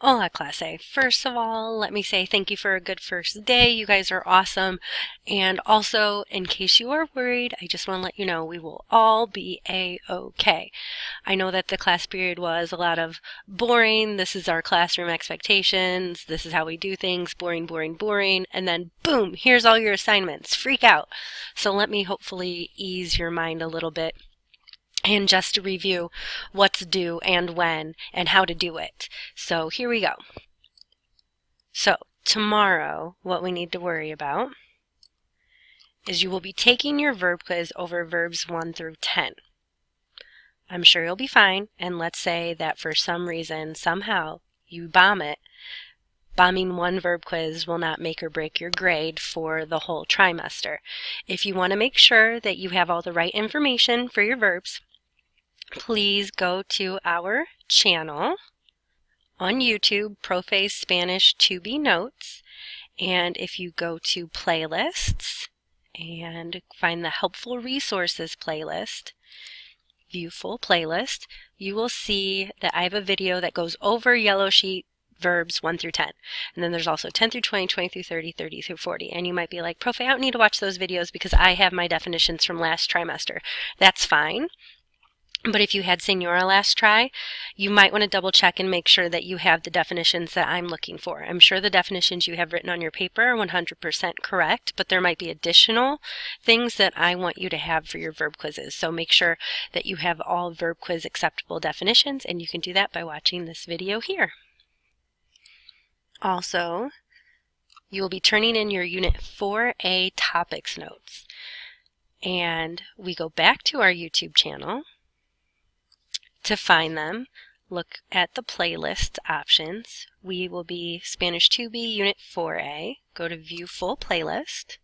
Hola, clase. First of all, let me say thank you for a good first day. You guys are awesome. And also, in case you are worried, I just want to let you know we will all be A-okay. I know that the class period was a lot of boring. This is our classroom expectations. This is how we do things. Boring, boring, boring. And then boom, here's all your assignments. Freak out. So let me hopefully ease your mind a little bit. And just to review what's due and when and how to do it. So here we go. So tomorrow, what we need to worry about is you will be taking your verb quiz over verbs 1 through 10. I'm sure you'll be fine, and let's say that for some reason, somehow, you bomb it. Bombing one verb quiz will not make or break your grade for the whole trimester. If you want to make sure that you have all the right information for your verbs, please go to our channel on YouTube, Profe Spanish 2B Notes, and if you go to playlists and find the helpful resources playlist, view full playlist, you will see that I have a video that goes over yellow sheet verbs 1 through 10. And then there's also 10 through 20, 20 through 30, 30 through 40. And you might be like, Profe, I don't need to watch those videos because I have my definitions from last trimester. That's fine. But if you had Senora last try, you might want to double check and make sure that you have the definitions that I'm looking for. I'm sure the definitions you have written on your paper are 100% correct, but there might be additional things that I want you to have for your verb quizzes. So make sure that you have all verb quiz acceptable definitions, and you can do that by watching this video here. Also, you will be turning in your Unit 4A topics notes. And we go back to our YouTube channel. To find them, look at the playlist options. We will be Spanish 2B Unit 4A. Go to View Full Playlist,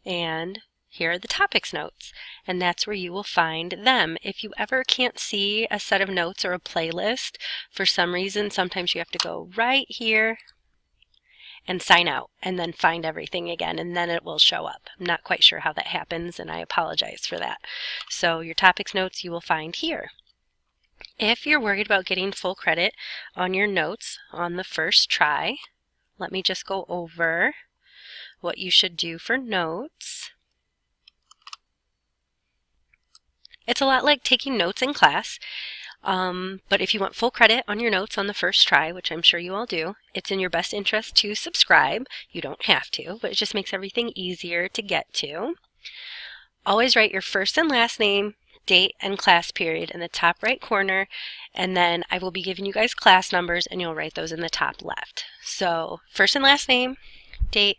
and here are the topics notes, and that's where you will find them. If you ever can't see a set of notes or a playlist for some reason, sometimes you have to go right here and sign out and then find everything again, and then it will show up. I'm not quite sure how that happens, and I apologize for that. So your topics notes you will find here. If you're worried about getting full credit on your notes on the first try, let me just go over what you should do for notes. It's a lot like taking notes in class, but if you want full credit on your notes on the first try, which I'm sure you all do, it's in your best interest to subscribe. You don't have to, but it just makes everything easier to get to. Always write your first and last name, date, and class period in the top right corner, and then I will be giving you guys class numbers, and you'll write those in the top left. So first and last name, date,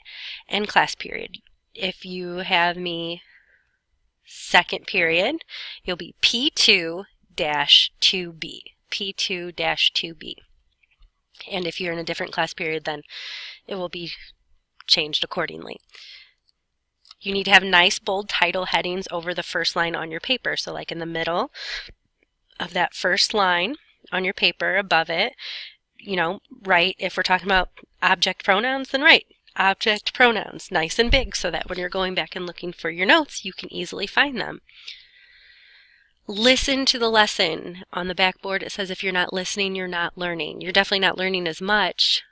and class period. If you have me second period, you'll be P2-2B. P2-2B. And if you're in a different class period, then it will be changed accordingly. You need to have nice bold title headings over the first line on your paper. So like in the middle of that first line on your paper, above it, write, if we're talking about object pronouns, then write object pronouns nice and big so that when you're going back and looking for your notes, you can easily find them. Listen to the lesson. On the backboard, it says if you're not listening, you're not learning. You're definitely not learning as much.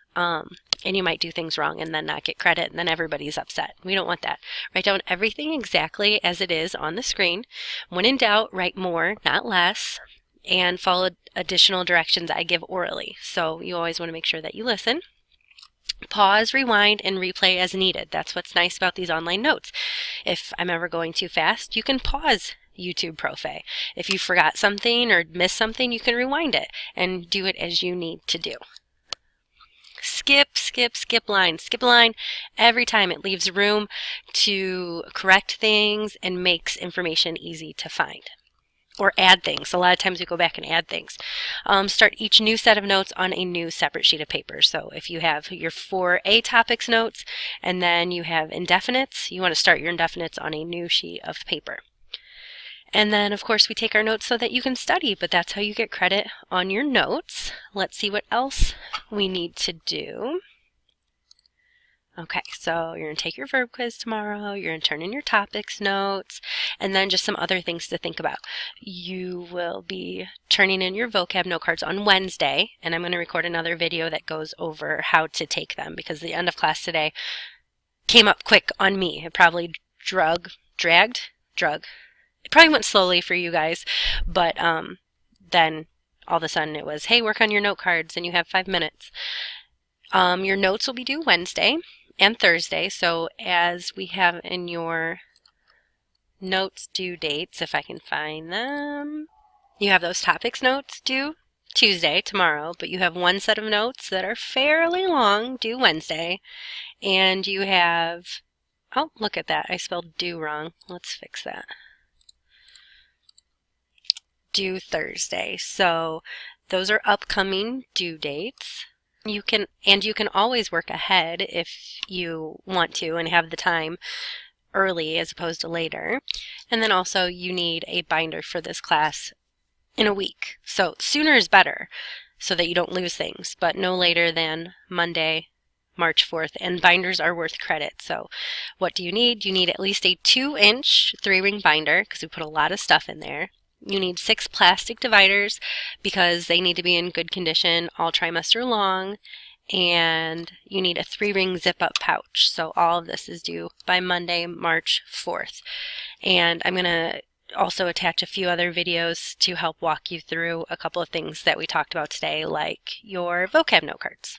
And you might do things wrong and then not get credit, and then everybody's upset. We don't want that. Write down everything exactly as it is on the screen. When in doubt, write more, not less, and follow additional directions I give orally. So you always want to make sure that you listen. Pause, rewind, and replay as needed. That's what's nice about these online notes. If I'm ever going too fast, you can pause YouTube Profe. If you forgot something or missed something, you can rewind it and do it as you need to do. Skip line. Skip a line every time. It leaves room to correct things and makes information easy to find. Or add things. A lot of times we go back and add things. Start each new set of notes on a new separate sheet of paper. So if you have your 4A topics notes and then you have indefinites, you want to start your indefinites on a new sheet of paper. And then, of course, we take our notes so that you can study, but that's how you get credit on your notes. Let's see what else we need to do. Okay, so you're going to take your verb quiz tomorrow, you're going to turn in your topics notes, and then just some other things to think about. You will be turning in your vocab note cards on Wednesday, and I'm going to record another video that goes over how to take them because the end of class today came up quick on me. It probably dragged. It probably went slowly for you guys, but then all of a sudden it was, hey, work on your note cards and you have 5 minutes. Your notes will be due Wednesday and Thursday, so as we have in your notes due dates, if I can find them, you have those topics notes due Tuesday, tomorrow, but you have one set of notes that are fairly long due Wednesday, and you have, oh, look at that, I spelled due wrong. Let's fix that. Due Thursday. So those are upcoming due dates. You can always work ahead if you want to and have the time early as opposed to later. And then also you need a binder for this class in a week. So sooner is better so that you don't lose things, but no later than Monday, March 4th, and binders are worth credit. So what do you need? You need at least a 2-inch 3-ring binder because we put a lot of stuff in there. You need 6 plastic dividers because they need to be in good condition all trimester long, and you need a 3-ring zip-up pouch. So all of this is due by Monday, March 4th. And I'm going to also attach a few other videos to help walk you through a couple of things that we talked about today, like your vocab note cards.